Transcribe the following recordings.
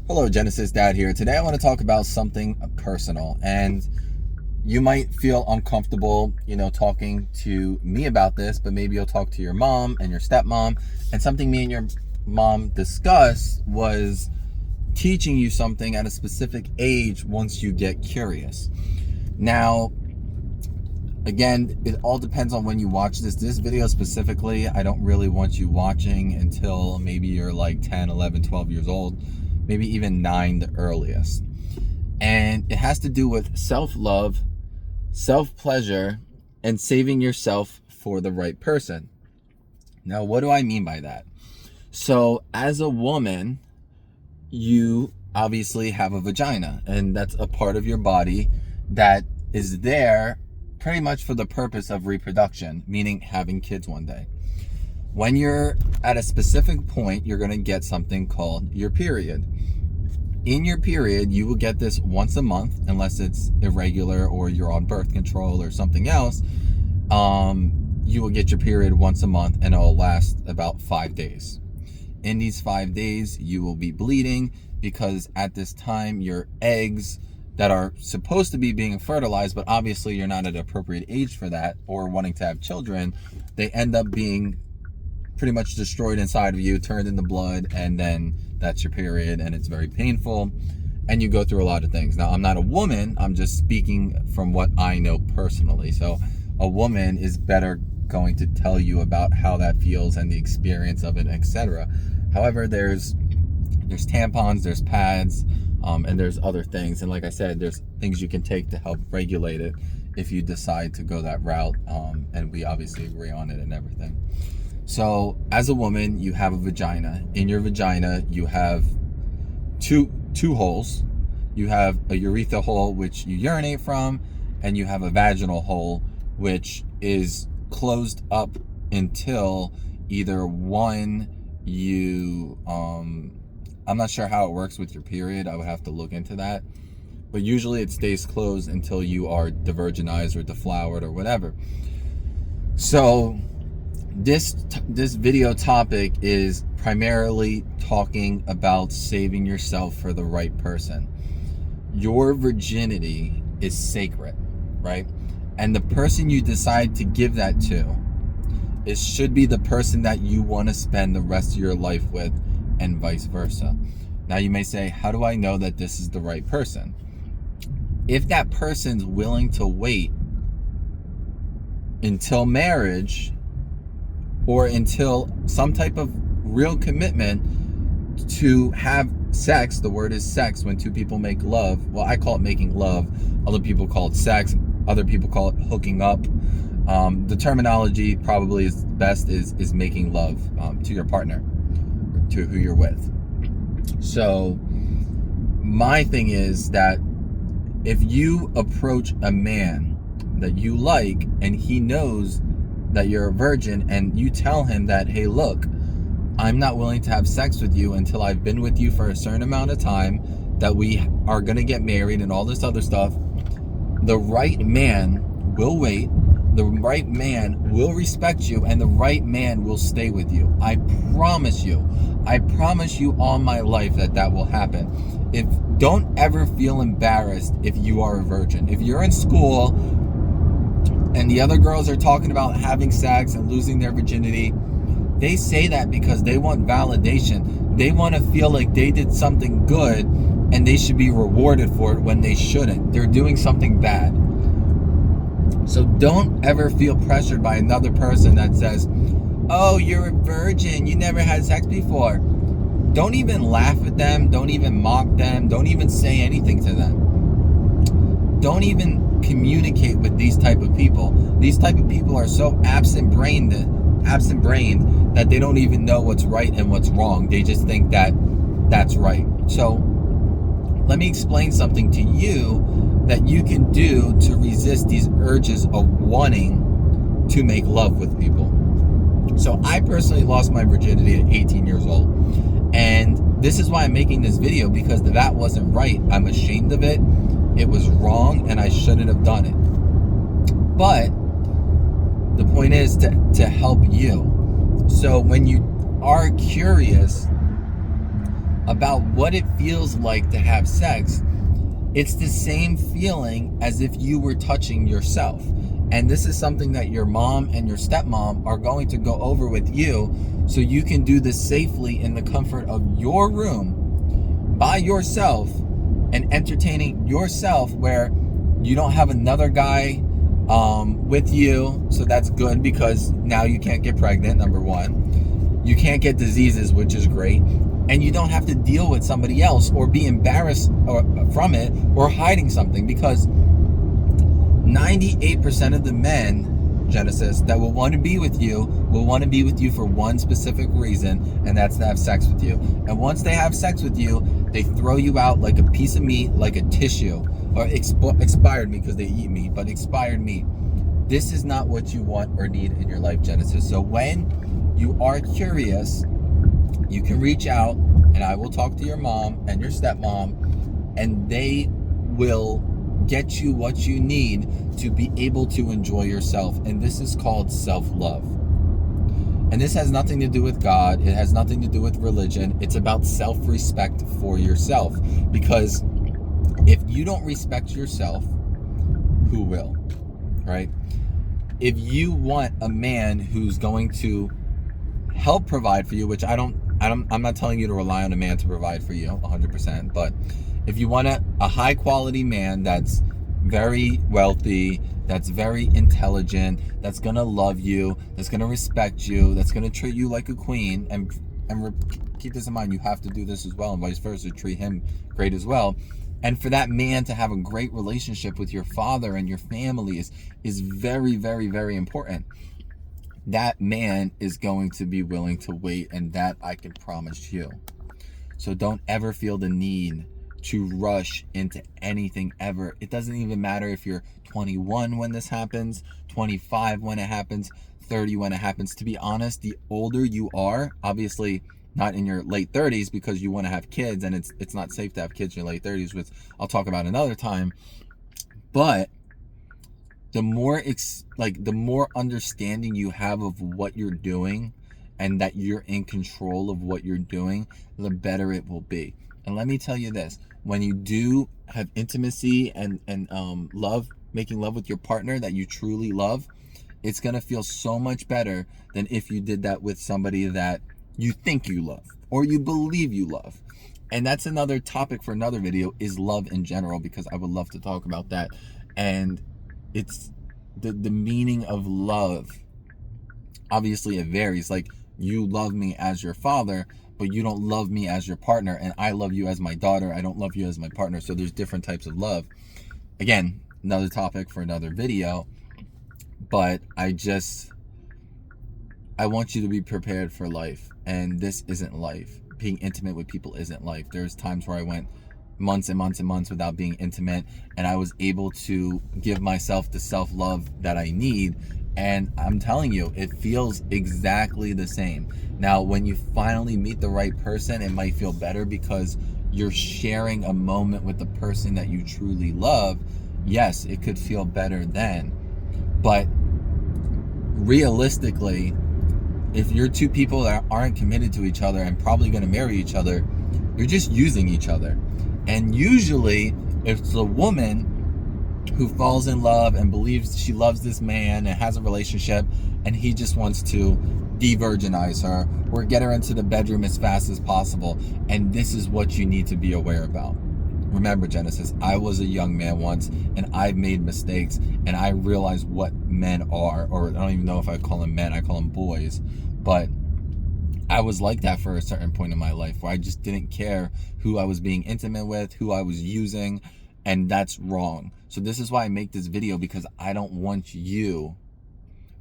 Hello, Genesis Dad here. Today I want to talk about something personal, and you might feel uncomfortable, talking to me about this, but maybe you'll talk to your mom and your stepmom. And something me and your mom discussed was teaching you something at a specific age once you get curious. Now, again, it all depends on when you watch this video specifically. I don't really want you watching until maybe you're like 10, 11, 12 years old, maybe even 9 the earliest. And it has to do with self-love, self-pleasure, and saving yourself for the right person. Now, what do I mean by that? So as a woman, you obviously have a vagina, and that's a part of your body that is there pretty much for the purpose of reproduction, meaning having kids one day. When you're at a specific point, you're going to get something called your period. In your period, you will get this once a month, unless it's irregular or you're on birth control or something else. You will get your period once a month, and it will last about 5 days. In these 5 days, you will be bleeding because at this time, your eggs that are supposed to be being fertilized, but obviously you're not at an appropriate age for that or wanting to have children, they end up being pretty much destroyed inside of you, turned into blood, and then that's your period, and it's very painful, and you go through a lot of things. Now, I'm not a woman, I'm just speaking from what I know personally. So a woman is better going to tell you about how that feels and the experience of it, etc. However, there's tampons, there's pads, and there's other things. And like I said, there's things you can take to help regulate it if you decide to go that route. And we obviously agree on it and everything. So as a woman, you have a vagina. In your vagina, you have two holes. You have a urethra hole, which you urinate from, and you have a vaginal hole, which is closed up until either one, I'm not sure how it works with your period. I would have to look into that. But usually it stays closed until you are devirginized or deflowered or whatever. So this video topic is primarily talking about saving yourself for the right person. Your virginity is sacred, right? And the person you decide to give that to should be the person that you want to spend the rest of your life with, and vice versa. Now you may say, how do I know that this is the right person? If that person's willing to wait until marriage or until some type of real commitment to have sex, the word is sex, when two people make love. Well, I call it making love. Other people call it sex. Other people call it hooking up. The terminology probably is best is making love to your partner, to who you're with. So my thing is that if you approach a man that you like and he knows that you're a virgin, and you tell him that, hey, look, I'm not willing to have sex with you until I've been with you for a certain amount of time, that we are going to get married and all this other stuff, the right man will wait, the right man will respect you, and the right man will stay with you. I promise you all my life that will happen. Don't ever feel embarrassed if you are a virgin. If you're in school and the other girls are talking about having sex and losing their virginity, they say that because they want validation. They want to feel like they did something good and they should be rewarded for it when they shouldn't. They're doing something bad. So don't ever feel pressured by another person that says, oh, you're a virgin, you never had sex before. Don't even laugh at them. Don't even mock them. Don't even say anything to them. Don't even communicate with these type of people. These type of people are so absent-brained that they don't even know what's right and what's wrong. They just think that that's right. So let me explain something to you that you can do to resist these urges of wanting to make love with people. So I personally lost my virginity at 18 years old. And this is why I'm making this video, because that wasn't right. I'm ashamed of it. It was wrong, and I shouldn't have done it. But the point is to help you. So when you are curious, about what it feels like to have sex, it's the same feeling as if you were touching yourself. And this is something that your mom and your stepmom are going to go over with you, so you can do this safely in the comfort of your room by yourself and entertaining yourself, where you don't have another guy with you. So that's good, because now you can't get pregnant, number one. You can't get diseases, which is great. And you don't have to deal with somebody else or be embarrassed from it or hiding something, because 98% of the men, Genesis, that will want to be with you for one specific reason, and that's to have sex with you. And once they have sex with you, they throw you out like a piece of meat, like a tissue, or expired meat, because they eat meat, but expired meat. This is not what you want or need in your life, Genesis. So when you are curious, you can reach out, and I will talk to your mom and your stepmom, and they will get you what you need to be able to enjoy yourself. And this is called self-love. And this has nothing to do with God. It has nothing to do with religion. It's about self-respect for yourself. Because if you don't respect yourself, who will? Right? If you want a man who's going to help provide for you, which I'm not telling you to rely on a man to provide for you 100%, but if you want a high quality man that's very wealthy, that's very intelligent, that's gonna love you, that's gonna respect you, that's gonna treat you like a queen, and keep this in mind, you have to do this as well, and vice versa, treat him great as well. And for that man to have a great relationship with your father and your family is very, very, very important. That man is going to be willing to wait, and that I can promise you. So don't ever feel the need to rush into anything ever. It doesn't even matter if you're 21 when this happens, 25 when it happens, 30 when it happens. To be honest, the older you are, obviously not in your late 30s, because you want to have kids, and it's not safe to have kids in your late 30s, which I'll talk about another time. But the more understanding you have of what you're doing, and that you're in control of what you're doing, the better it will be. And let me tell you this, when you do have intimacy and love, making love with your partner that you truly love, it's going to feel so much better than if you did that with somebody that you think you love or you believe you love. And that's another topic for another video, is love in general, because I would love to talk about that. And it's the meaning of love. Obviously it varies. Like, you love me as your father, but you don't love me as your partner, and I love you as my daughter. I don't love you as my partner. So there's different types of love. Again, another topic for another video. But I want you to be prepared for life, and this isn't life. Being intimate with people isn't life. There's times where I went months and months and months without being intimate, and I was able to give myself the self-love that I need. And I'm telling you, it feels exactly the same. Now, when you finally meet the right person, it might feel better because you're sharing a moment with the person that you truly love. Yes, it could feel better then. But realistically, if you're two people that aren't committed to each other and probably going to marry each other, you're just using each other. And usually, if it's a woman who falls in love and believes she loves this man and has a relationship, and he just wants to de-virginize her or get her into the bedroom as fast as possible, and this is what you need to be aware about. Remember, Genesis, I was a young man once, and I've made mistakes, and I realized what men are, or I don't even know if I call them men, I call them boys. But I was like that for a certain point in my life, where I just didn't care who I was being intimate with, who I was using, and that's wrong. So this is why I make this video, because I don't want you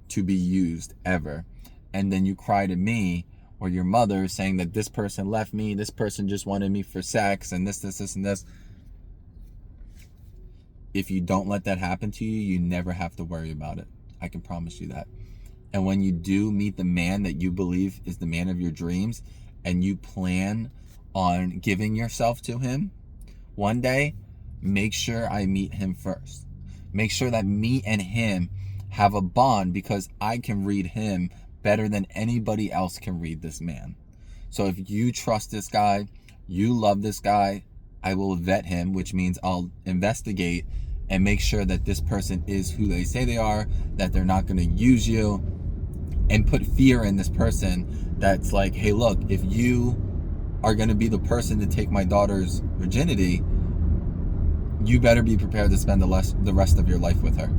to be used ever. And then you cry to me or your mother saying that this person left me, this person just wanted me for sex, and this, and this. If you don't let that happen to you, you never have to worry about it. I can promise you that. And when you do meet the man that you believe is the man of your dreams, and you plan on giving yourself to him, one day, make sure I meet him first. Make sure that me and him have a bond, because I can read him better than anybody else can read this man. So if you trust this guy, You love this guy. I will vet him, which means I'll investigate and make sure that this person is who they say they are, that they're not going to use you, and put fear in this person that's like, hey, look, if you are going to be the person to take my daughter's virginity, you better be prepared to spend the rest of your life with her.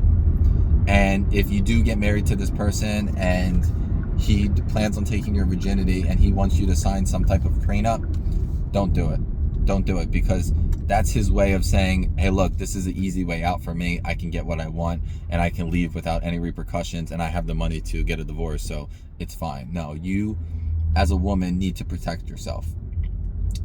And if you do get married to this person and he plans on taking your virginity and he wants you to sign some type of prenup, don't do it. Don't do it, because that's his way of saying, hey, look, this is an easy way out for me. I can get what I want and I can leave without any repercussions, and I have the money to get a divorce, so it's fine. No, you as a woman need to protect yourself.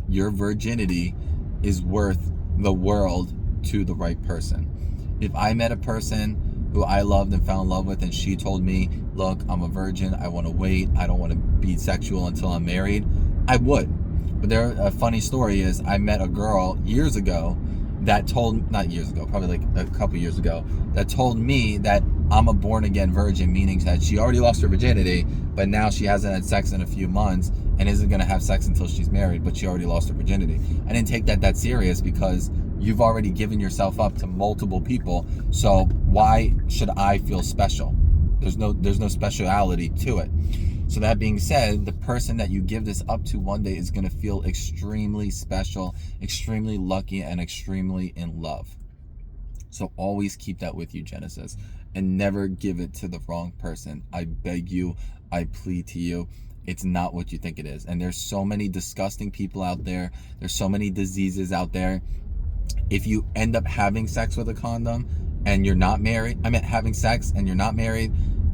Your virginity is worth the world to the right person. If I met a person who I loved and fell in love with and she told me, look, I'm a virgin, I want to wait, I don't want to be sexual until I'm married, I would. But a funny story is, I met a girl years ago that told, not years ago, probably like a couple years ago, that told me that I'm a born again virgin, meaning that she already lost her virginity, but now she hasn't had sex in a few months and isn't going to have sex until she's married, but she already lost her virginity. I didn't take that serious, because you've already given yourself up to multiple people, so why should I feel special? There's no speciality to it. So that being said, the person that you give this up to one day is going to feel extremely special, extremely lucky, and extremely in love. So always keep that with you, Genesis, and never give it to the wrong person. I beg you, I plead to you. It's not what you think it is. And there's so many disgusting people out there. There's so many diseases out there. If you end up having sex with a condom and you're not married, having sex and you're not married,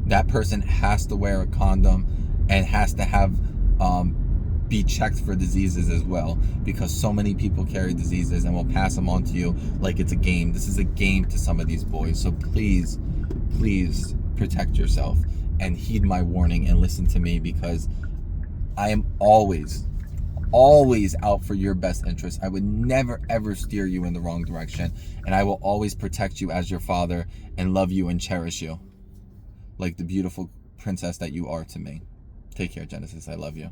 that person has to wear a condom and has to have be checked for diseases as well, because so many people carry diseases and will pass them on to you like it's a game. This is a game to some of these boys. So please protect yourself and heed my warning and listen to me, because I am always out for your best interest. I would never ever steer you in the wrong direction, and I will always protect you as your father and love you and cherish you like the beautiful princess that you are to me. Take care, Genesis. I love you.